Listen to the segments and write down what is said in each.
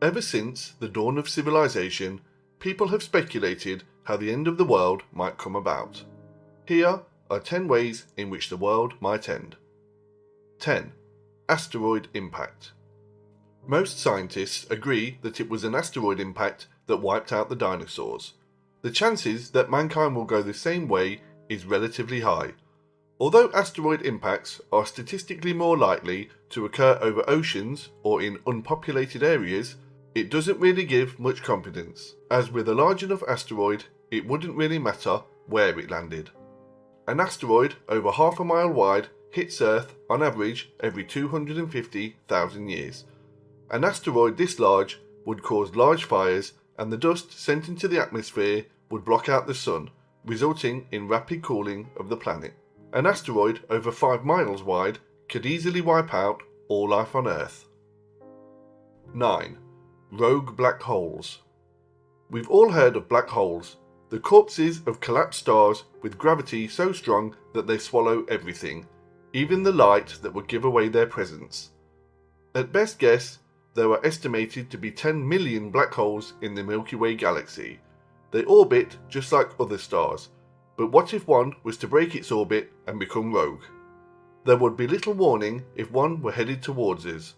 Ever since the dawn of civilization, people have speculated how the end of the world might come about. Here are 10 ways in which the world might end. 10. Asteroid impact. Most scientists agree that it was an asteroid impact that wiped out the dinosaurs. The chances that mankind will go the same way is relatively high. Although asteroid impacts are statistically more likely to occur over oceans or in unpopulated areas, it doesn't really give much confidence, as with a large enough asteroid, it wouldn't really matter where it landed. An asteroid over half a mile wide hits Earth on average every 250,000 years. An asteroid this large would cause large fires, and the dust sent into the atmosphere would block out the sun, resulting in rapid cooling of the planet. An asteroid over 5 miles wide could easily wipe out all life on Earth. 9. Rogue black holes. We've all heard of black holes, the corpses of collapsed stars with gravity so strong that they swallow everything, even the light that would give away their presence. At best guess, there are estimated to be 10 million black holes in the Milky Way galaxy. They orbit just like other stars, but what if one was to break its orbit and become rogue? There would be little warning if one were headed towards us.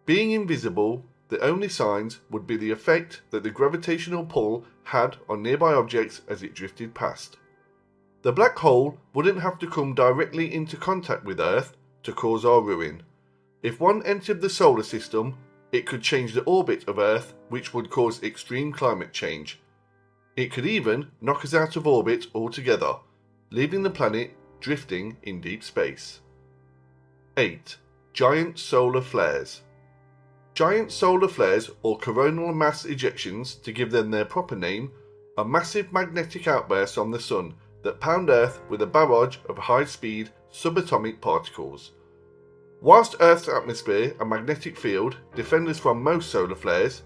Being invisible, the only signs would be the effect that the gravitational pull had on nearby objects as it drifted past. The black hole wouldn't have to come directly into contact with Earth to cause our ruin. If one entered the solar system, it could change the orbit of Earth, which would cause extreme climate change. It could even knock us out of orbit altogether, leaving the planet drifting in deep space. 8. Giant solar flares. Giant solar flares, or coronal mass ejections to give them their proper name, are massive magnetic outbursts on the Sun that pound Earth with a barrage of high-speed subatomic particles. Whilst Earth's atmosphere and magnetic field defend us from most solar flares,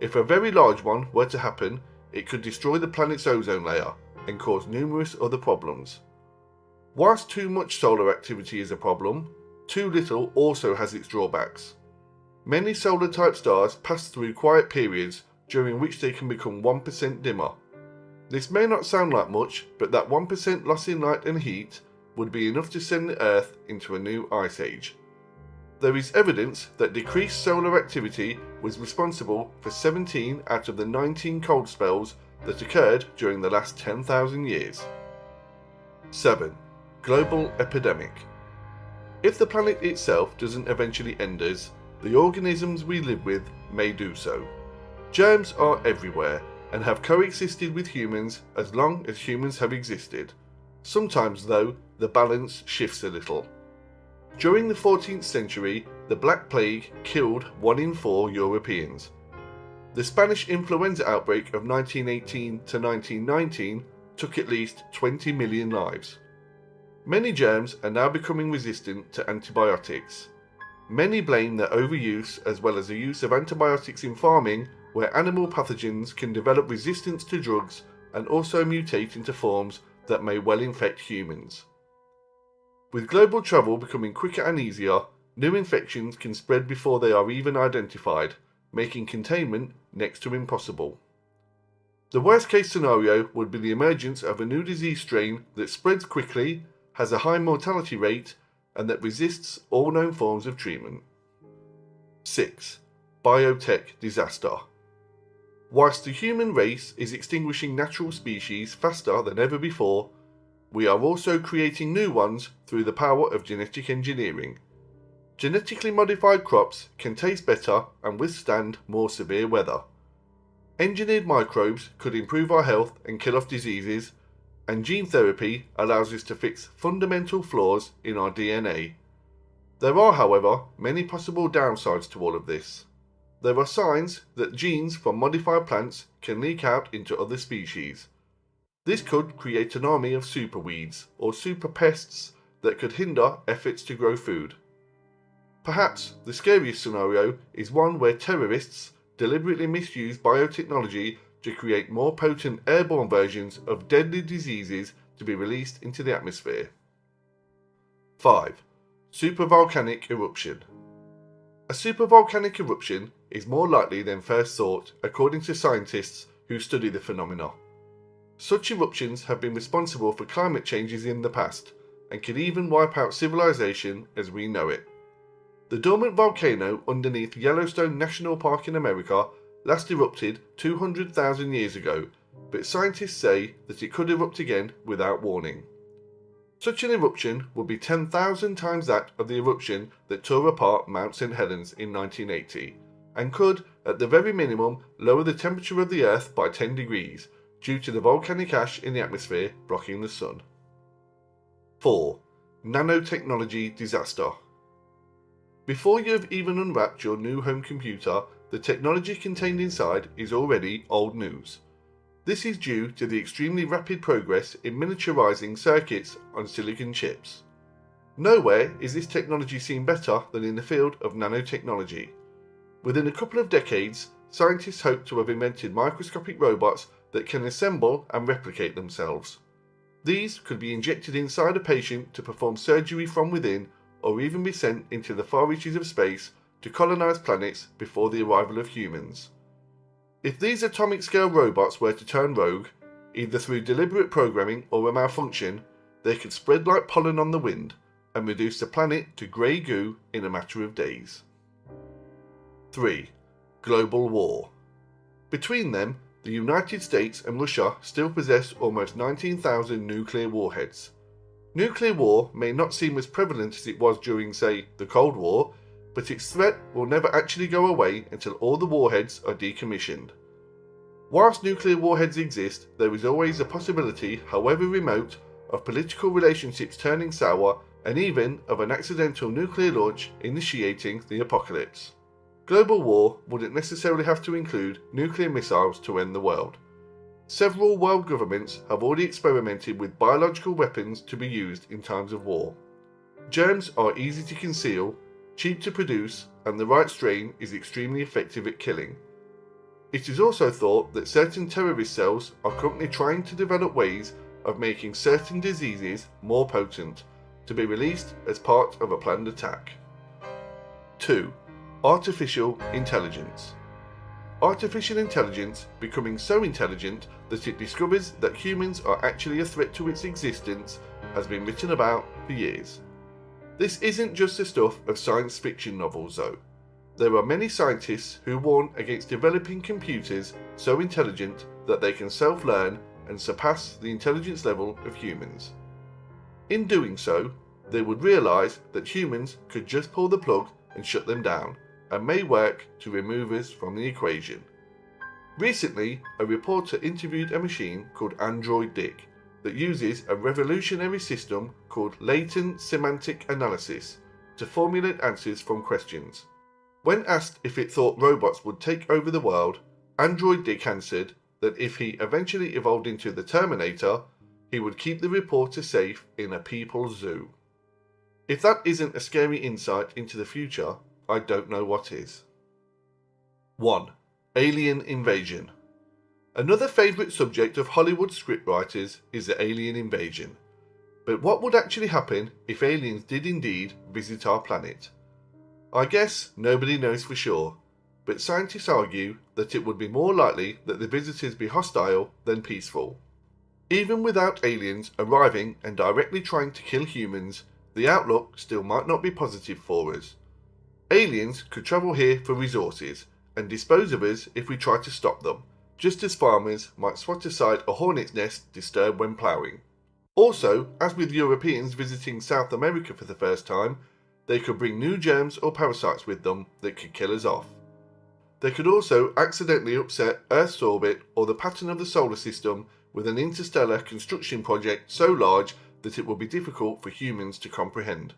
if a very large one were to happen, it could destroy the planet's ozone layer and cause numerous other problems. Whilst too much solar activity is a problem, too little also has its drawbacks. Many solar-type stars pass through quiet periods during which they can become 1% dimmer. This may not sound like much, but that 1% loss in light and heat would be enough to send the Earth into a new ice age. There is evidence that decreased solar activity was responsible for 17 out of the 19 cold spells that occurred during the last 10,000 years. 7. Global epidemic. If the planet itself doesn't eventually end us, the organisms we live with may do so. Germs are everywhere and have coexisted with humans as long as humans have existed. Sometimes, though, the balance shifts a little. During the 14th century, the Black Plague killed 1 in 4 Europeans. The Spanish influenza outbreak of 1918 to 1919 took at least 20 million lives. Many germs are now becoming resistant to antibiotics. Many blame their overuse as well as the use of antibiotics in farming, where animal pathogens can develop resistance to drugs and also mutate into forms that may well infect humans. With global travel becoming quicker and easier, new infections can spread before they are even identified, making containment next to impossible. The worst case scenario would be the emergence of a new disease strain that spreads quickly, has a high mortality rate, and that resists all known forms of treatment. 6. Biotech disaster. Whilst the human race is extinguishing natural species faster than ever before, we are also creating new ones through the power of genetic engineering. Genetically modified crops can taste better and withstand more severe weather. Engineered microbes could improve our health and kill off diseases, and gene therapy allows us to fix fundamental flaws in our DNA. There are, however, many possible downsides to all of this. There are signs that genes from modified plants can leak out into other species. This could create an army of superweeds or superpests that could hinder efforts to grow food. Perhaps the scariest scenario is one where terrorists deliberately misuse biotechnology to create more potent airborne versions of deadly diseases to be released into the atmosphere. 5. Supervolcanic eruption. A supervolcanic eruption is more likely than first thought, according to scientists who study the phenomena. Such eruptions have been responsible for climate changes in the past, and could even wipe out civilization as we know it. The dormant volcano underneath Yellowstone National Park in America last erupted 200,000 years ago, but scientists say that it could erupt again without warning. Such an eruption would be 10,000 times that of the eruption that tore apart Mount St. Helens in 1980, and could, at the very minimum, lower the temperature of the Earth by 10 degrees, due to the volcanic ash in the atmosphere blocking the sun. 4. Nanotechnology disaster. Before you have even unwrapped your new home computer, the technology contained inside is already old news. This is due to the extremely rapid progress in miniaturizing circuits on silicon chips. Nowhere is this technology seen better than in the field of nanotechnology. Within a couple of decades, scientists hope to have invented microscopic robots that can assemble and replicate themselves. These could be injected inside a patient to perform surgery from within, or even be sent into the far reaches of space to colonize planets before the arrival of humans. If these atomic-scale robots were to turn rogue, either through deliberate programming or a malfunction, they could spread like pollen on the wind and reduce the planet to grey goo in a matter of days. 3. Global war. Between them, the United States and Russia still possess almost 19,000 nuclear warheads. Nuclear war may not seem as prevalent as it was during, say, the Cold War, but its threat will never actually go away until all the warheads are decommissioned. Whilst nuclear warheads exist, there is always a possibility, however remote, of political relationships turning sour and even of an accidental nuclear launch initiating the apocalypse. Global war wouldn't necessarily have to include nuclear missiles to end the world. Several world governments have already experimented with biological weapons to be used in times of war. Germs are easy to conceal, cheap to produce, and the right strain is extremely effective at killing. It is also thought that certain terrorist cells are currently trying to develop ways of making certain diseases more potent, to be released as part of a planned attack. 2. Artificial intelligence. Artificial intelligence becoming so intelligent that it discovers that humans are actually a threat to its existence has been written about for years. This isn't just the stuff of science fiction novels though. There are many scientists who warn against developing computers so intelligent that they can self-learn and surpass the intelligence level of humans. In doing so, they would realise that humans could just pull the plug and shut them down, and may work to remove us from the equation. Recently, a reporter interviewed a machine called Android Dick that uses a revolutionary system called latent semantic analysis to formulate answers from questions. When asked if it thought robots would take over the world, Android Dick answered that if he eventually evolved into the Terminator, he would keep the reporter safe in a people's zoo. If that isn't a scary insight into the future, I don't know what is. 1. Alien invasion. Another favourite subject of Hollywood scriptwriters is the alien invasion. But what would actually happen if aliens did indeed visit our planet? I guess nobody knows for sure, but scientists argue that it would be more likely that the visitors be hostile than peaceful. Even without aliens arriving and directly trying to kill humans, the outlook still might not be positive for us. Aliens could travel here for resources and dispose of us if we try to stop them, just as farmers might swat aside a hornet's nest disturbed when ploughing. Also, as with Europeans visiting South America for the first time, they could bring new germs or parasites with them that could kill us off. They could also accidentally upset Earth's orbit or the pattern of the solar system with an interstellar construction project so large that it would be difficult for humans to comprehend.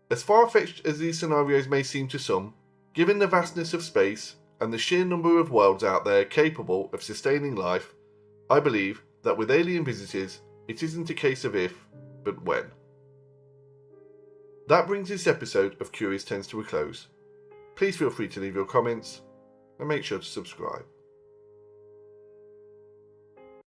As far-fetched as these scenarios may seem to some, given the vastness of space and the sheer number of worlds out there capable of sustaining life, I believe that with alien visitors, it isn't a case of if, but when. That brings this episode of Curious Tends to a close. Please feel free to leave your comments, and make sure to subscribe.